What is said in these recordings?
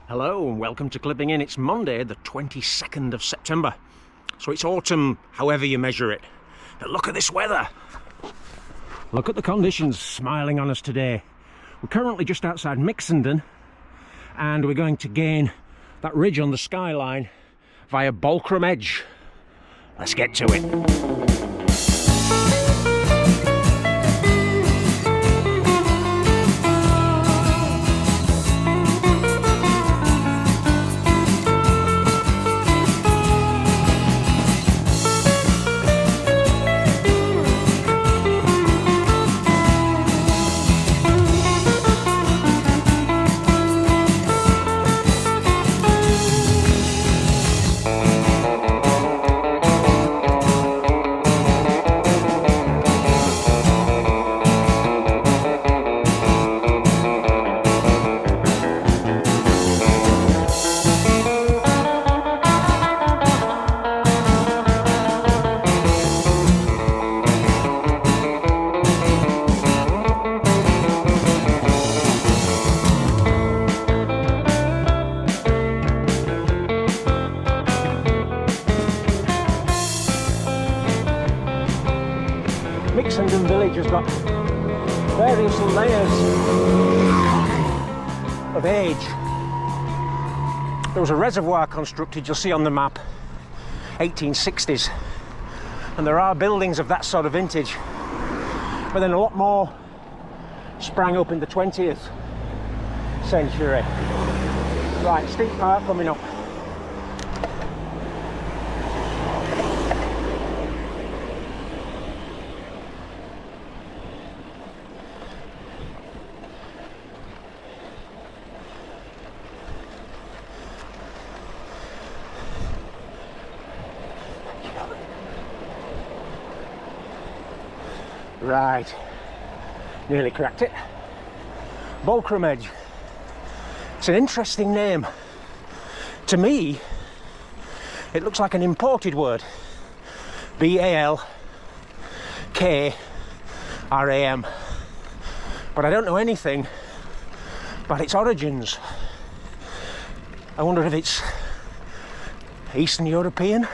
Hello and welcome to Clipping In. It's Monday the 22nd of September. So it's autumn however you measure it. But look at this weather. Look at the conditions smiling on us today. We're currently just outside Mixenden and we're going to gain that ridge on the skyline via Bulkram Edge. Let's get to it. Mixenden village has got various layers of age. There was a reservoir constructed, you'll see on the map, 1860s, and there are buildings of that sort of vintage, but then a lot more sprang up in the 20th century. Right, steep part coming up. Right, nearly cracked it. Bulkram Edge. It's an interesting name. To me, it looks like an imported word. B-A-L-K-R-A-M. But I don't know anything about its origins. I wonder if it's Eastern European,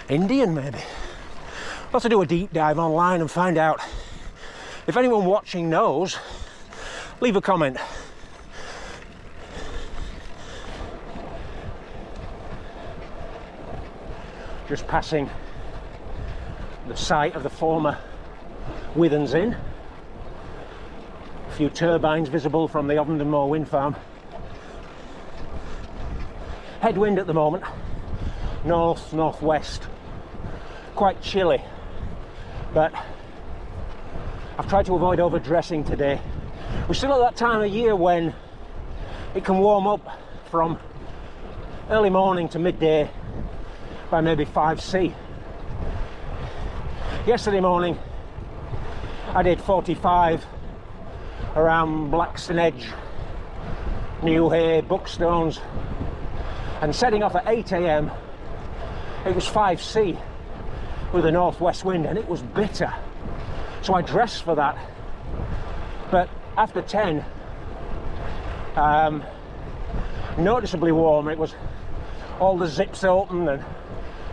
Indian maybe. I'll have to do a deep dive online and find out. If anyone watching knows, leave a comment. Just passing the site of the former Withens Inn. A few turbines visible from the Hebden wind farm. Headwind at the moment, north-northwest. Quite chilly, but I've tried to avoid overdressing today. We're still at that time of year when it can warm up from early morning to midday by maybe 5°C. Yesterday morning I did 45 around Blackstone Edge, Newhay, Bookstones, and setting off at 8 AM it was 5°C with a northwest wind and it was bitter, so I dressed for that. But after 10, noticeably warmer. It was all the zips open and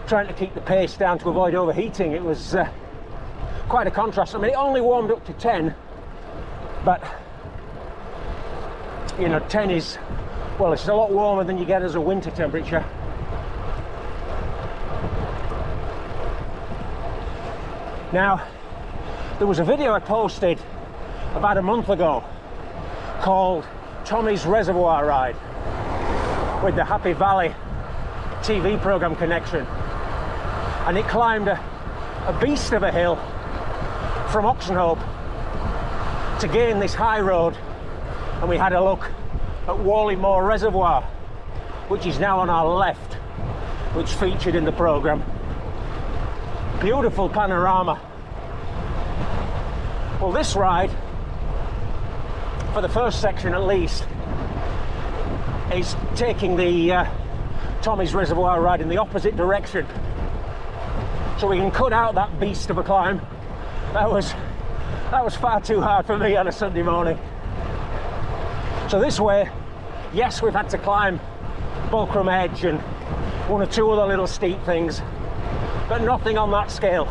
trying to keep the pace down to avoid overheating. It was quite a contrast. I mean, it only warmed up to 10, but you know, 10 is, well, it's a lot warmer than you get as a winter temperature. Now, there was a video I posted about a month ago called Tommy's Reservoir Ride with the Happy Valley TV programme connection, and it climbed a beast of a hill from Oxenhope to gain this high road, and we had a look at Wallymore Reservoir, which is now on our left, which featured in the programme. Beautiful panorama. Well, this ride, for the first section at least, is taking the Tommy's Reservoir Ride in the opposite direction, so we can cut out that beast of a climb. That was far too hard for me on a Sunday morning. So this way, yes, we've had to climb Bulkram Edge and one or two other little steep things, but nothing on that scale.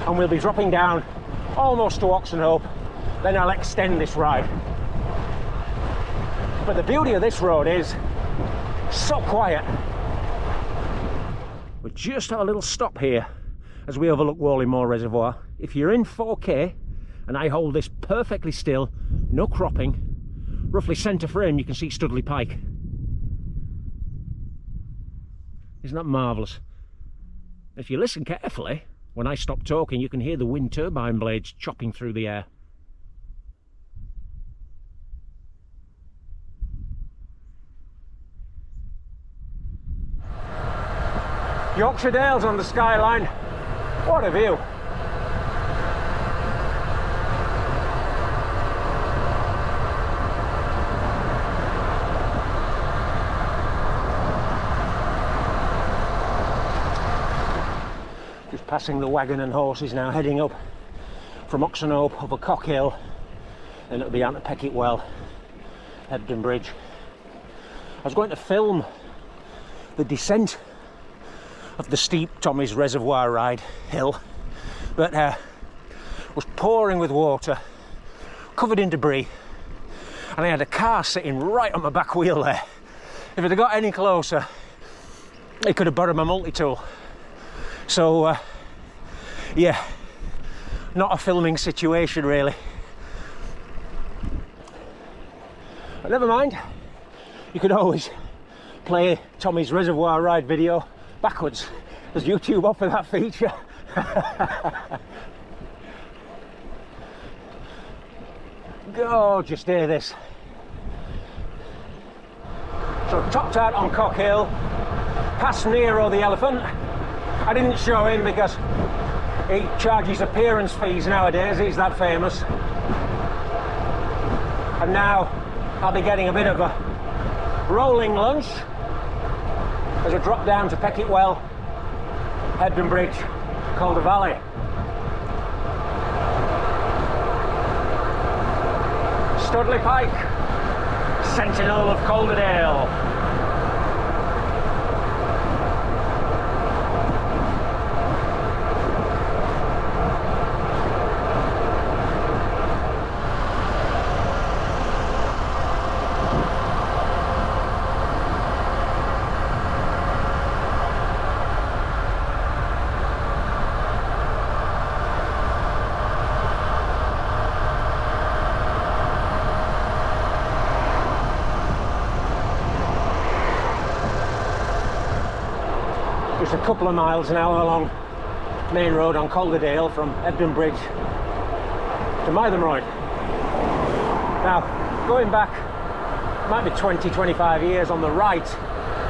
And we'll be dropping down almost to Oxenhope, then I'll extend this ride. But the beauty of this road is so quiet. We'll just have a little stop here as we overlook Hollingworth Reservoir. If you're in 4K and I hold this perfectly still, no cropping, roughly centre frame, you can see Studley Pike. Isn't that marvellous? If you listen carefully, when I stop talking, you can hear the wind turbine blades chopping through the air. Yorkshire Dales on the skyline. What a view. Just passing the wagon and horses now, heading up from Oxenhope over Cock Hill, and it'll be down to Peckett Well, Hebden Bridge. I was going to film the descent of the steep Tommy's Reservoir ride hill, but was pouring with water, covered in debris, and I had a car sitting right on my back wheel there. If it had got any closer, it could have borrowed my multi-tool. So yeah, not a filming situation really. But never mind, you could always play Tommy's Reservoir ride video backwards. Does YouTube offer that feature? Gorgeous day this. So topped out on Cock Hill, past Nero the elephant. I didn't show him because he charges appearance fees nowadays, he's that famous. And now I'll be getting a bit of a rolling lunch as I drop down to Peckett Well, Hebden Bridge, Crag Vale. Studley Pike, Sentinel of Calderdale. Just a couple of miles now along main road on Calderdale from Hebden Bridge to Mythenroyd. Now, going back, might be 20-25 years, on the right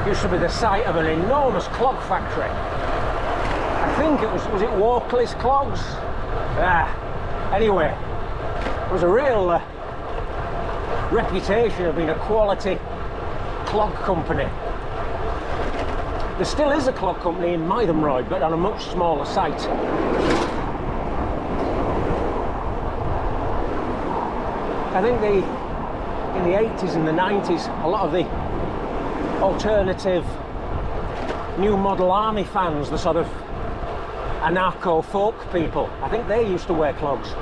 used to be the site of an enormous clog factory. I think it was it Walkley's Clogs? Anyway, there was a real reputation of being a quality clog company. There still is a clog company in Mythenroyd, but on a much smaller site. I think in the 80s and the 90s, a lot of the alternative new model army fans, the sort of anarcho-folk people, I think they used to wear clogs.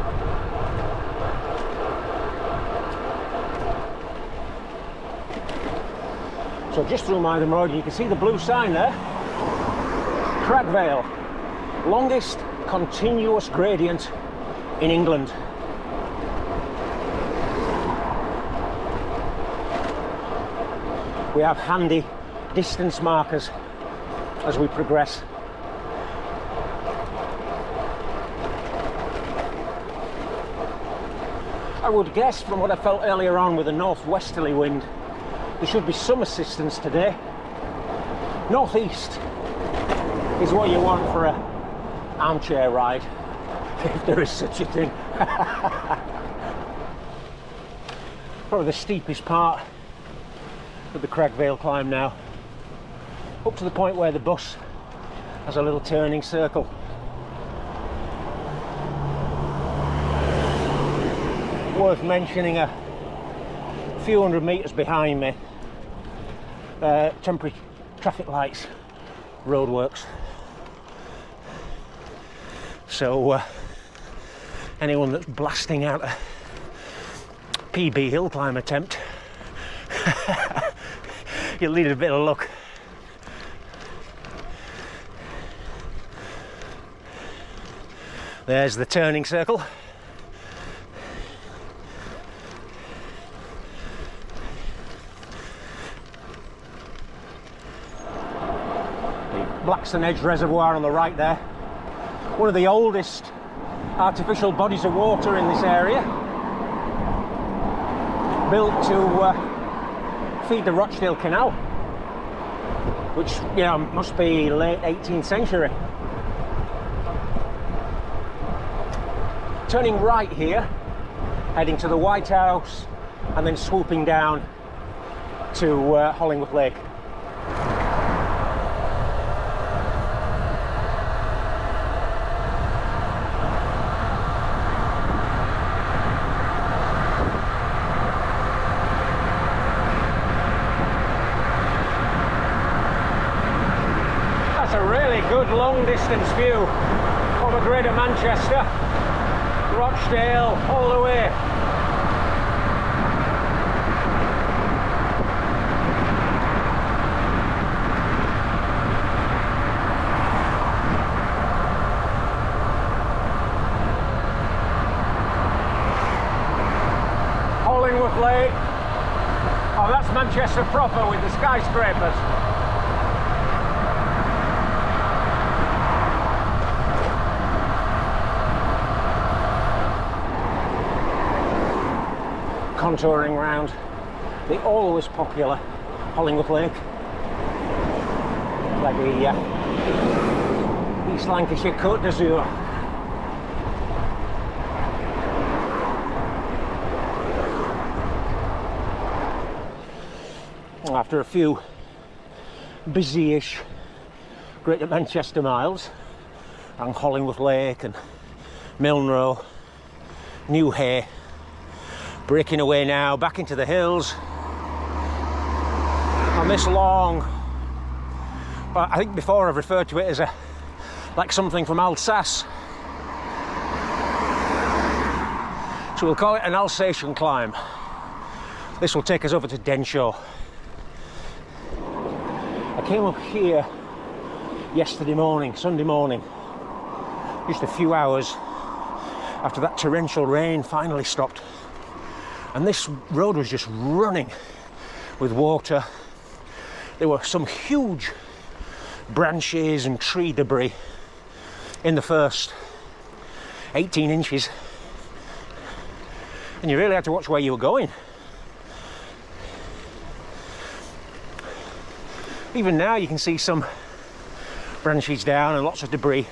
So just through Mythenroyd, you can see the blue sign there. Crag Vale, longest continuous gradient in England. We have handy distance markers as we progress. I would guess, from what I felt earlier on with a northwesterly wind, there should be some assistance today. Northeast is what you want for an armchair ride, if there is such a thing. Probably the steepest part of the Crag Vale climb now, up to the point where the bus has a little turning circle. Worth mentioning, a few hundred metres behind me, temporary traffic lights, roadworks. So anyone that's blasting out a PB hill climb attempt, you'll need a bit of luck. There's the turning circle. The Blackstone Edge Reservoir on the right there. One of the oldest artificial bodies of water in this area. Built to feed the Rochdale Canal, which, you know, must be late 18th century. Turning right here, heading to the White House, and then swooping down to Hollingworth Lake. That's a really good long distance view over Greater Manchester. Rochdale, all the way. Hollingworth Lake. Oh, that's Manchester proper with the skyscrapers. Contouring round the always popular Hollingworth Lake, like the East Lancashire Côte d'Azur. After a few busy-ish Greater Manchester miles and Hollingworth Lake and Milnrow, New Hay, breaking away now back into the hills on this long, well, I think before I've referred to it as like something from Alsace, so we'll call it an Alsatian climb. This will take us over to Denshaw. I came up here yesterday morning, Sunday morning, just a few hours after that torrential rain finally stopped. And this road was just running with water. There were some huge branches and tree debris in the first 18 inches. And you really had to watch where you were going. Even now you can see some branches down and lots of debris.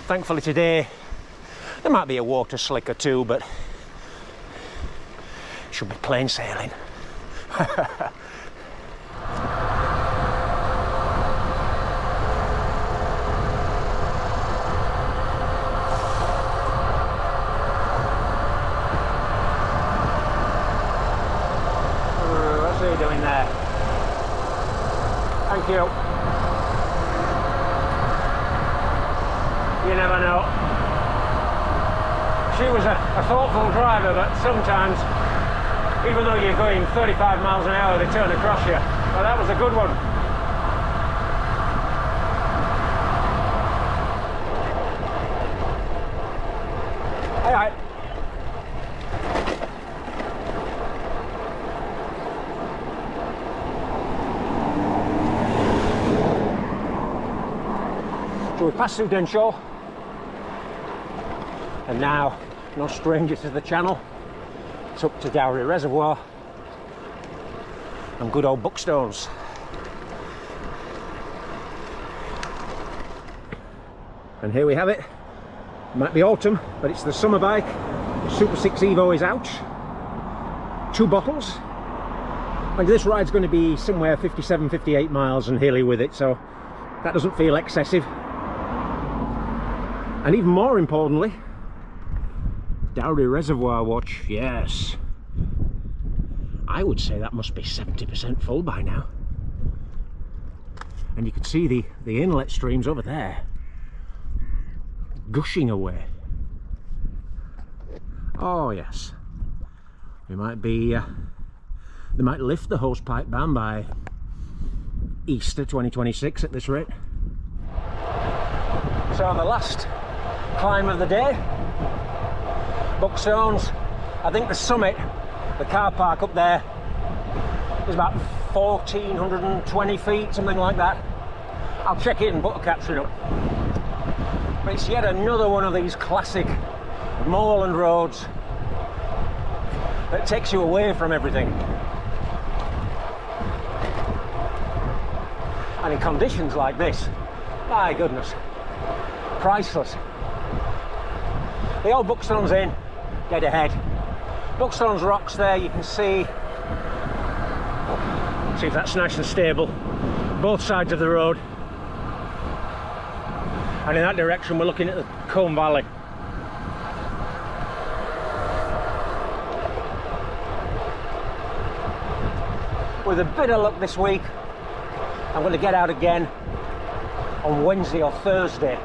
Thankfully today, there might be a water slick or two, but it should be plain sailing. What's he doing there? Thank you. You never know. She was a thoughtful driver, but sometimes, even though you're going 35 miles an hour, they turn across you. Well, that was a good one. Aye, aye. So we passed through Denshaw, and now, no stranger to the channel, it's up to Dowry Reservoir and good old Bookstones. And here we have it. It might be autumn, but it's the summer bike. Super 6 Evo is out. 2 bottles. And this ride's going to be somewhere 57, 58 miles and hilly with it, so that doesn't feel excessive. And even more importantly, Dowry Reservoir watch, yes. I would say that must be 70% full by now. And you can see the inlet streams over there gushing away. Oh yes, we might be they might lift the hosepipe ban by Easter 2026 at this rate. So the last climb of the day, Bookstones. I think the summit, the car park up there, is about 1,420 feet, something like that. I'll check it and put a caption up. But it's yet another one of these classic moorland roads that takes you away from everything. And in conditions like this, my goodness, priceless. The old Bookstones Inn, dead ahead. Bookstones rocks there, you can see if that's nice and stable, both sides of the road. And in that direction we're looking at the Crag Vale. With a bit of luck this week, I'm going to get out again on Wednesday or Thursday.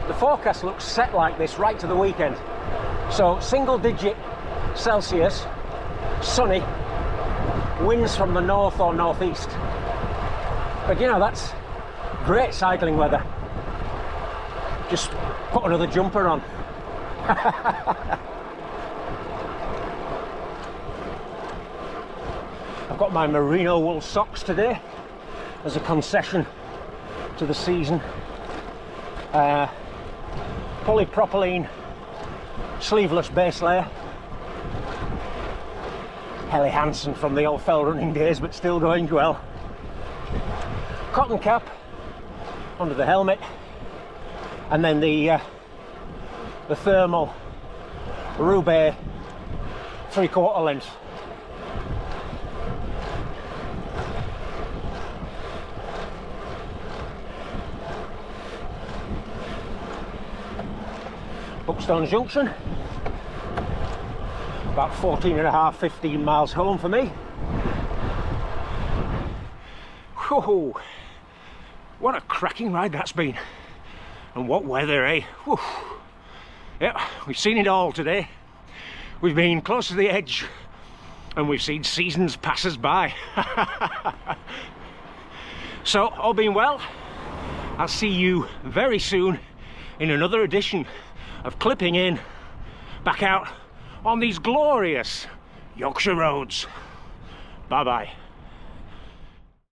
The forecast looks set like this right to the weekend. So single digit Celsius, sunny, winds from the north or northeast. But you know, that's great cycling weather. Just put another jumper on. I've got my merino wool socks today as a concession to the season. Polypropylene sleeveless base layer. Helly Hansen from the old fell running days, but still going well. Cotton cap under the helmet, and then the thermal Roubaix 3/4 length. Bookstones Junction, about 14.5, 15 miles home for me. Whoa, what a cracking ride that's been, and what weather, eh? Whew. Yeah, we've seen it all today. We've been close to the edge, and we've seen seasons pass us by. So, all being well, I'll see you very soon in another edition of Clipping In, back out on these glorious Yorkshire roads. Bye bye.